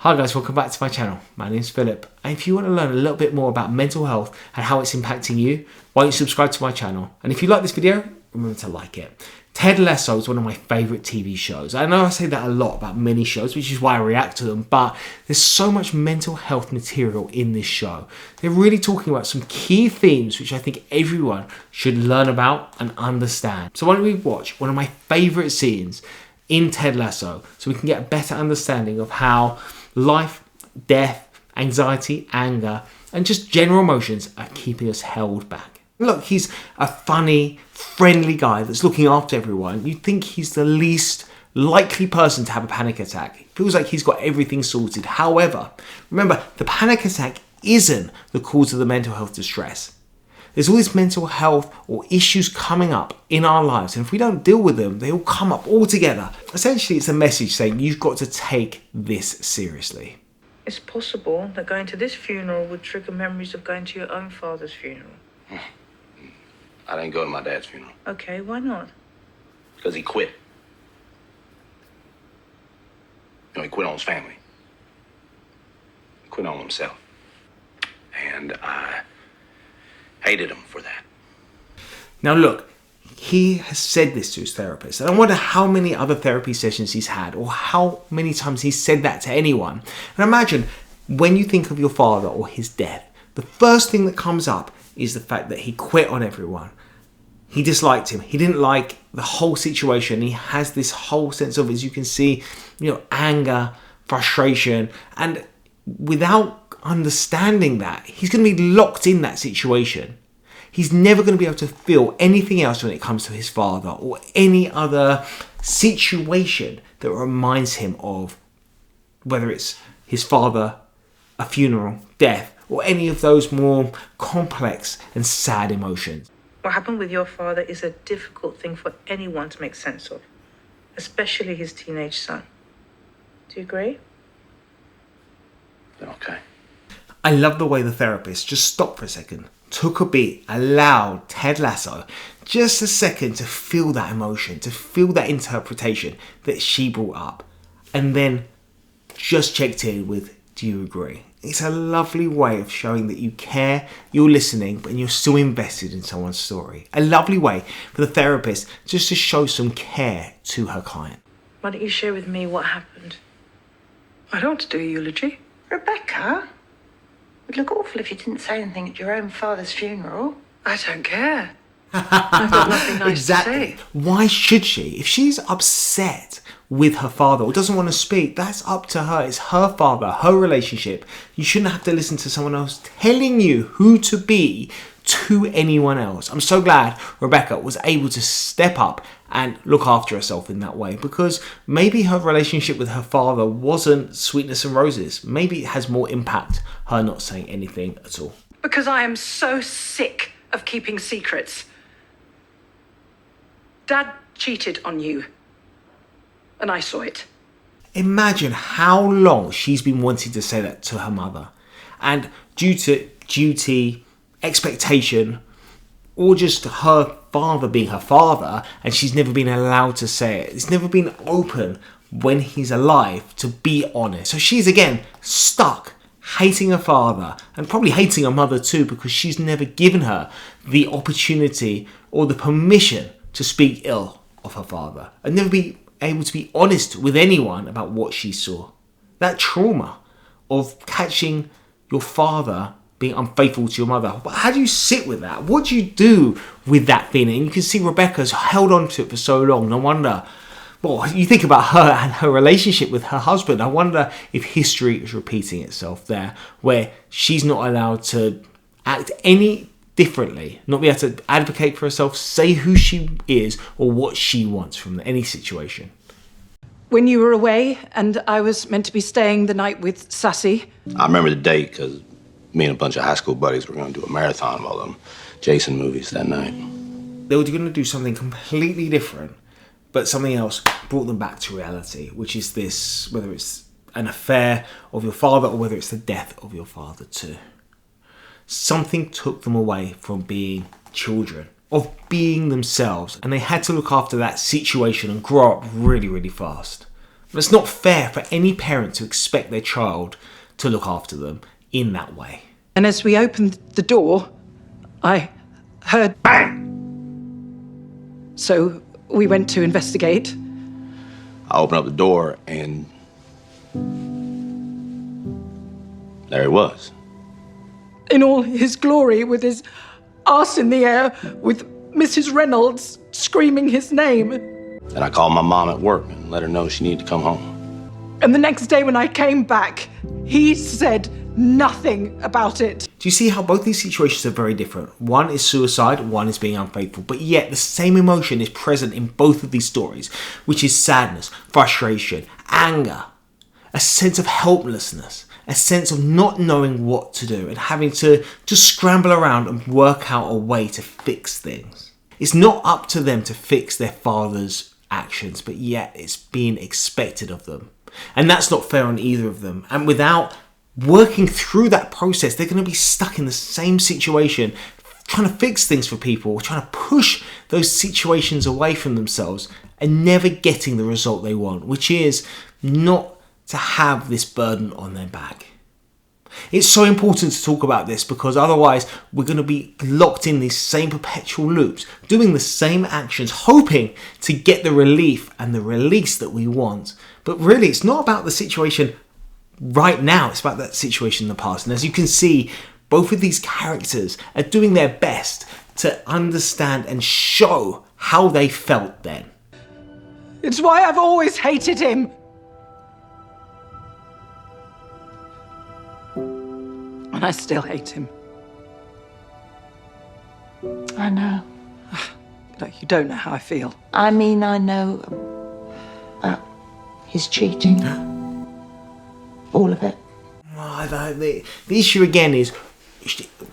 Hi guys, welcome back to my channel. My name's Philip, and if you want to learn a little bit more about mental health and how it's impacting you, why don't you subscribe to my channel? And if you like this video, remember to like it. Ted Lasso is one of my favourite TV shows. I know I say that a lot about many shows, which is why I react to them, but there's so much mental health material in this show. They're really talking about some key themes which I think everyone should learn about and understand. So why don't we watch one of my favourite scenes in Ted Lasso so we can get a better understanding of how life, death, anxiety, anger, and just general emotions are keeping us held back. Look, he's a funny, friendly guy that's looking after everyone. You'd think he's the least likely person to have a panic attack. It feels like he's got everything sorted. However, remember, the panic attack isn't the cause of the mental health distress. There's all this mental health or issues coming up in our lives, and if we don't deal with them, they all come up all together. Essentially, it's a message saying you've got to take this seriously. It's possible that going to this funeral would trigger memories of going to your own father's funeral. I didn't go to my dad's funeral. Okay, why not? Because he quit. He quit on his family. He quit on himself. And I hated him for that. Now look, he has said this to his therapist, and I wonder how many other therapy sessions he's had or how many times he's said that to anyone. And imagine when you think of your father or his death, the first thing that comes up is the fact that he quit on everyone. He disliked him. He didn't like the whole situation. He has this whole sense of, as you can see, anger, frustration, and without understanding that, he's going to be locked in that situation. He's never going to be able to feel anything else when it comes to his father or any other situation that reminds him of whether it's his father, a funeral, death, or any of those more complex and sad emotions. What happened with your father is a difficult thing for anyone to make sense of, especially his teenage son. Do you agree? Okay. I love the way the therapist just stopped for a second, took a beat, allowed Ted Lasso just a second to feel that emotion, to feel that interpretation that she brought up, and then just checked in with, do you agree? It's a lovely way of showing that you care, you're listening, but you're still invested in someone's story. A lovely way for the therapist just to show some care to her client. Why don't you share with me what happened? I don't want to do a eulogy. Rebecca, it would look awful if you didn't say anything at your own father's funeral. I don't care. I've got nothing nice Exactly. to say. Why should she? If she's upset with her father or doesn't want to speak, that's up to her. It's her father, her relationship. You shouldn't have to listen to someone else telling you who to be to anyone else. I'm so glad Rebecca was able to step up and look after herself in that way, because maybe her relationship with her father wasn't sweetness and roses. Maybe it has more impact her not saying anything at all. Because I am so sick of keeping secrets. Dad cheated on you. And I saw it. Imagine how long she's been wanting to say that to her mother. And due to duty, expectation, or just her father being her father, and she's never been allowed to say it. It's never been open when he's alive to be honest. So she's again stuck hating her father and probably hating her mother too, because she's never given her the opportunity or the permission to speak ill of her father and never be able to be honest with anyone about what she saw. That trauma of catching your father being unfaithful to your mother. But how do you sit with that? What do you do with that feeling? You can see Rebecca's held on to it for so long. No wonder, well, you think about her and her relationship with her husband. I wonder if history is repeating itself there, where she's not allowed to act any differently, not be able to advocate for herself, say who she is or what she wants from any situation. When you were away and I was meant to be staying the night with Sassy. I remember the date because me and a bunch of high school buddies were going to do a marathon of all them Jason movies that night. They were going to do something completely different, but something else brought them back to reality, which is this, whether it's an affair of your father or whether it's the death of your father too. Something took them away from being children, of being themselves, and they had to look after that situation and grow up really, really fast. It's not fair for any parent to expect their child to look after them in that way. And as we opened the door, I heard bang. So we went to investigate. I opened up the door and there he was. In all his glory, with his arse in the air, with Mrs. Reynolds screaming his name. And I called my mom at work and let her know she needed to come home. And the next day when I came back, he said nothing about it. Do you see how both these situations are very different? One is suicide, one is being unfaithful, but yet the same emotion is present in both of these stories, which is sadness, frustration, anger, a sense of helplessness, a sense of not knowing what to do and having to just scramble around and work out a way to fix things. It's not up to them to fix their father's actions, but yet it's being expected of them. And that's not fair on either of them. And without working through that process, they're going to be stuck in the same situation, trying to fix things for people, trying to push those situations away from themselves and never getting the result they want, which is not to have this burden on their back. It's so important to talk about this because otherwise we're going to be locked in these same perpetual loops, doing the same actions, hoping to get the relief and the release that we want. But really, it's not about the situation right now, it's about that situation in the past. And as you can see, both of these characters are doing their best to understand and show how they felt then. It's why I've always hated him. And I still hate him. I know. No, you don't know how I feel. I mean, I know about his cheating. All of it. The issue again is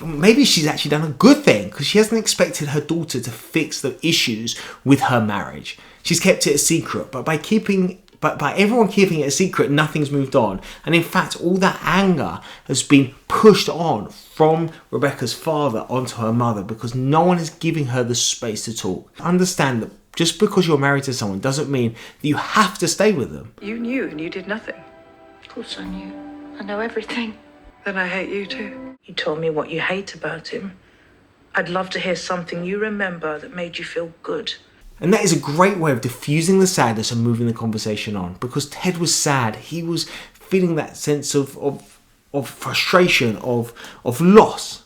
maybe she's actually done a good thing because she hasn't expected her daughter to fix the issues with her marriage. She's kept it a secret, but by everyone keeping it a secret, nothing's moved on. And in fact, all that anger has been pushed on from Rebecca's father onto her mother because no one is giving her the space to talk. Understand that just because you're married to someone doesn't mean that you have to stay with them. You knew and you did nothing. Of course I knew. I know everything. Then I hate you too. You told me what you hate about him. I'd love to hear something you remember that made you feel good. And that is a great way of diffusing the sadness and moving the conversation on. Because Ted was sad. He was feeling that sense of frustration, of loss.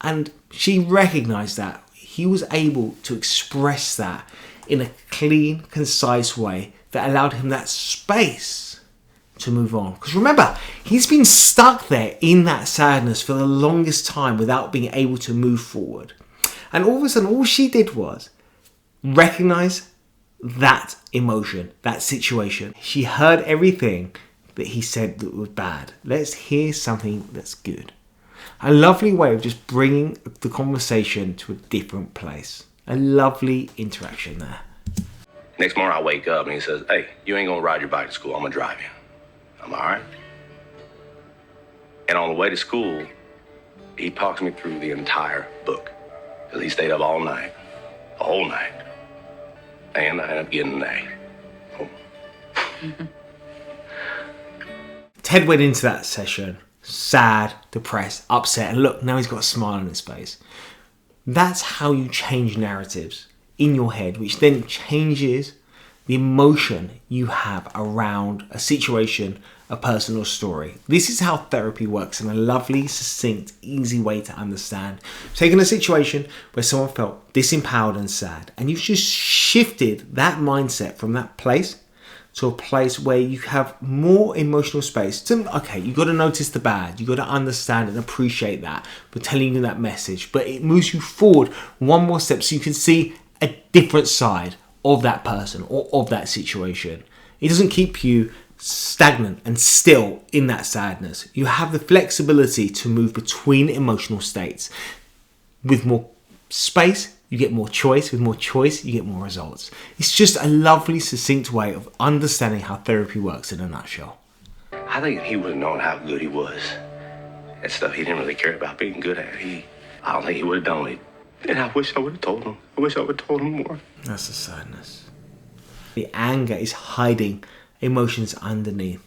And she recognised that. He was able to express that in a clean, concise way that allowed him that space to move on. Because remember, he's been stuck there in that sadness for the longest time without being able to move forward. And all of a sudden, all she did was recognize that emotion, that situation. She heard everything that he said that was bad. Let's hear something that's good. A lovely way of just bringing the conversation to a different place. A lovely interaction there. Next morning I wake up and he says, "Hey, you ain't gonna ride your bike to school, I'm gonna drive you." I'm all right. And on the way to school, he talks me through the entire book. Because he stayed up all night, the whole night. And I ended up getting an A. Oh. Ted went into that session sad, depressed, upset, and look, now he's got a smile on his face. That's how you change narratives in your head, which then changes the emotion you have around a situation, a personal story. This is how therapy works in a lovely, succinct, easy way to understand. Taking a situation where someone felt disempowered and sad, and you've just shifted that mindset from that place to a place where you have more emotional space to, okay, you got to notice the bad, you got to understand and appreciate that. We're telling you that message, but it moves you forward one more step so you can see a different side of that person or of that situation. It doesn't keep you stagnant and still in that sadness. You have the flexibility to move between emotional states. With more space, you get more choice. With more choice, you get more results. It's just a lovely, succinct way of understanding how therapy works in a nutshell. I think he would have known how good he was. That stuff he didn't really care about being good at. I don't think he would have done it. And I wish I would have told him. I wish I would have told him more. That's the sadness. The anger is hiding emotions underneath.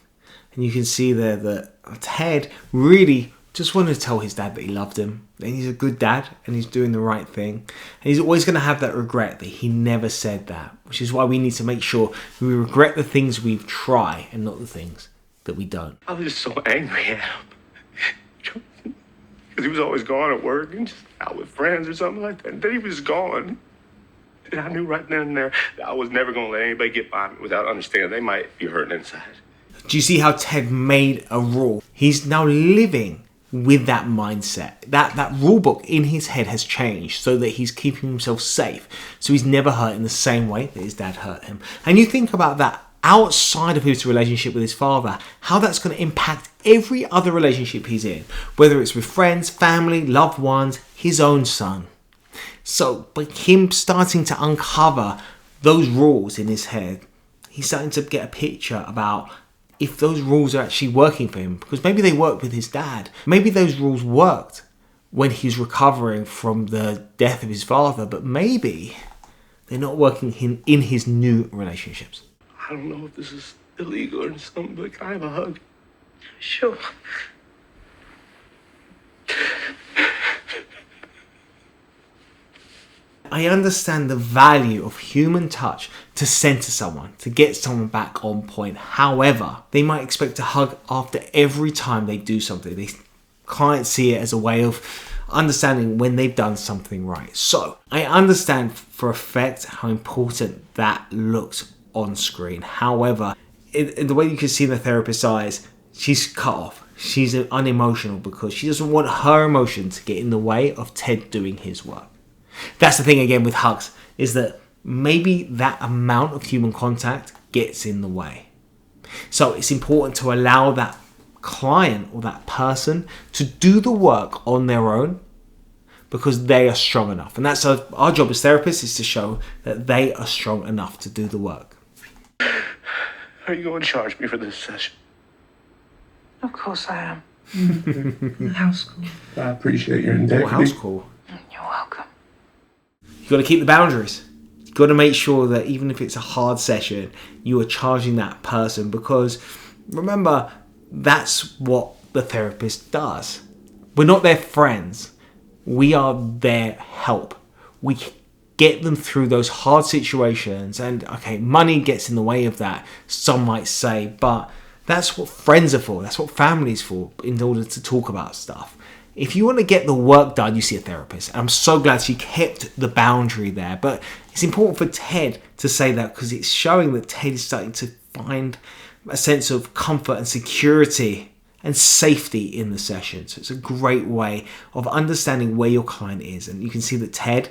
And you can see there that Ted really just wanted to tell his dad that he loved him, and he's a good dad, and he's doing the right thing. And he's always going to have that regret that he never said that, which is why we need to make sure we regret the things we try and not the things that we don't. I was just so angry at him. Because he was always gone at work and just out with friends or something like that. And then he was gone. And I knew right then and there that I was never going to let anybody get by me without understanding they might be hurting inside. Do you see how Ted made a rule? He's now living with that mindset. That rule book in his head has changed so that he's keeping himself safe. So he's never hurt in the same way that his dad hurt him. And you think about that outside of his relationship with his father, how that's going to impact every other relationship he's in, whether it's with friends, family, loved ones, his own son. So by him starting to uncover those rules in his head, he's starting to get a picture about if those rules are actually working for him, because maybe they worked with his dad. Maybe those rules worked when he's recovering from the death of his father, but maybe they're not working in his new relationships. I don't know if this is illegal or something, but can I have a hug? Sure. I understand the value of human touch to center someone, to get someone back on point. However, they might expect a hug after every time they do something. They can't see it as a way of understanding when they've done something right. So I understand for a fact how important that looks on screen. However, in the way you can see in the therapist's eyes, she's cut off. She's unemotional because she doesn't want her emotion to get in the way of Ted doing his work. That's the thing again with hugs, is that maybe that amount of human contact gets in the way. So it's important to allow that client or that person to do the work on their own because they are strong enough. And that's our job as therapists, is to show that they are strong enough to do the work. Are you going to charge me for this session? Of course I am. House call. I appreciate your integrity. Or house call. You're welcome. You've got to keep the boundaries. You've got to make sure that even if it's a hard session, you are charging that person, because remember, that's what the therapist does. We're not their friends. We are their help. We get them through those hard situations, and okay, money gets in the way of that, some might say, but that's what friends are for. That's what family's for, in order to talk about stuff. If you want to get the work done, you see a therapist. I'm so glad she kept the boundary there. But it's important for Ted to say that, because it's showing that Ted is starting to find a sense of comfort and security and safety in the session. So it's a great way of understanding where your client is. And you can see that Ted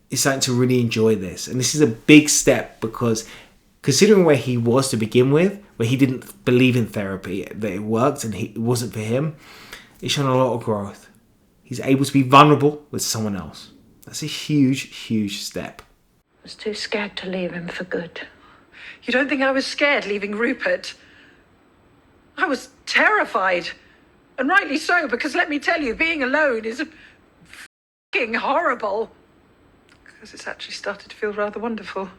is starting to really enjoy this. And this is a big step, because considering where he was to begin with, where he didn't believe in therapy, that it worked and it wasn't for him, it's shown a lot of growth. He's able to be vulnerable with someone else. That's a huge, huge step. I was too scared to leave him for good. You don't think I was scared leaving Rupert? I was terrified. And rightly so, because let me tell you, being alone is f***ing horrible. Because it's actually started to feel rather wonderful.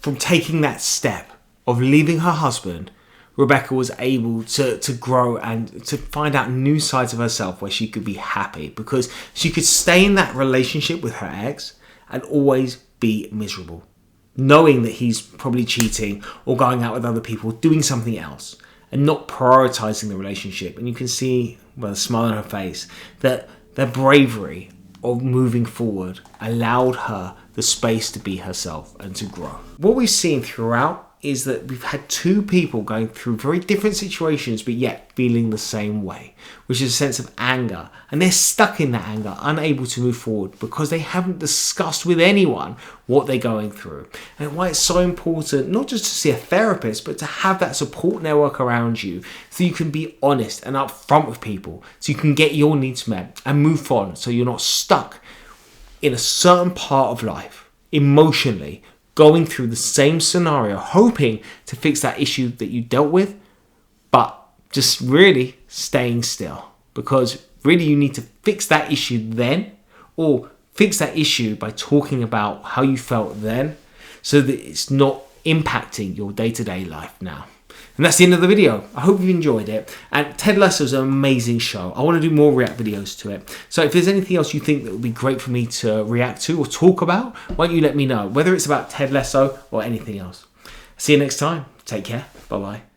From taking that step of leaving her husband, Rebecca was able to grow and to find out new sides of herself where she could be happy, because she could stay in that relationship with her ex and always be miserable, knowing that he's probably cheating or going out with other people, doing something else, and not prioritizing the relationship. And you can see, with a smile on her face, that their bravery of moving forward allowed her the space to be herself and to grow. What we've seen throughout is that we've had two people going through very different situations but yet feeling the same way, which is a sense of anger, and they're stuck in that anger, unable to move forward because they haven't discussed with anyone what they're going through. And why it's so important not just to see a therapist, but to have that support network around you so you can be honest and upfront with people, so you can get your needs met and move on, so you're not stuck in a certain part of life emotionally, going through the same scenario, hoping to fix that issue that you dealt with, but just really staying still. Because really you need to fix that issue then, or fix that issue by talking about how you felt then, so that it's not impacting your day-to-day life now. And that's the end of the video. I hope you've enjoyed it. And Ted Lasso is an amazing show. I want to do more react videos to it. So if there's anything else you think that would be great for me to react to or talk about, why don't you let me know, whether it's about Ted Lasso or anything else. See you next time. Take care. Bye-bye.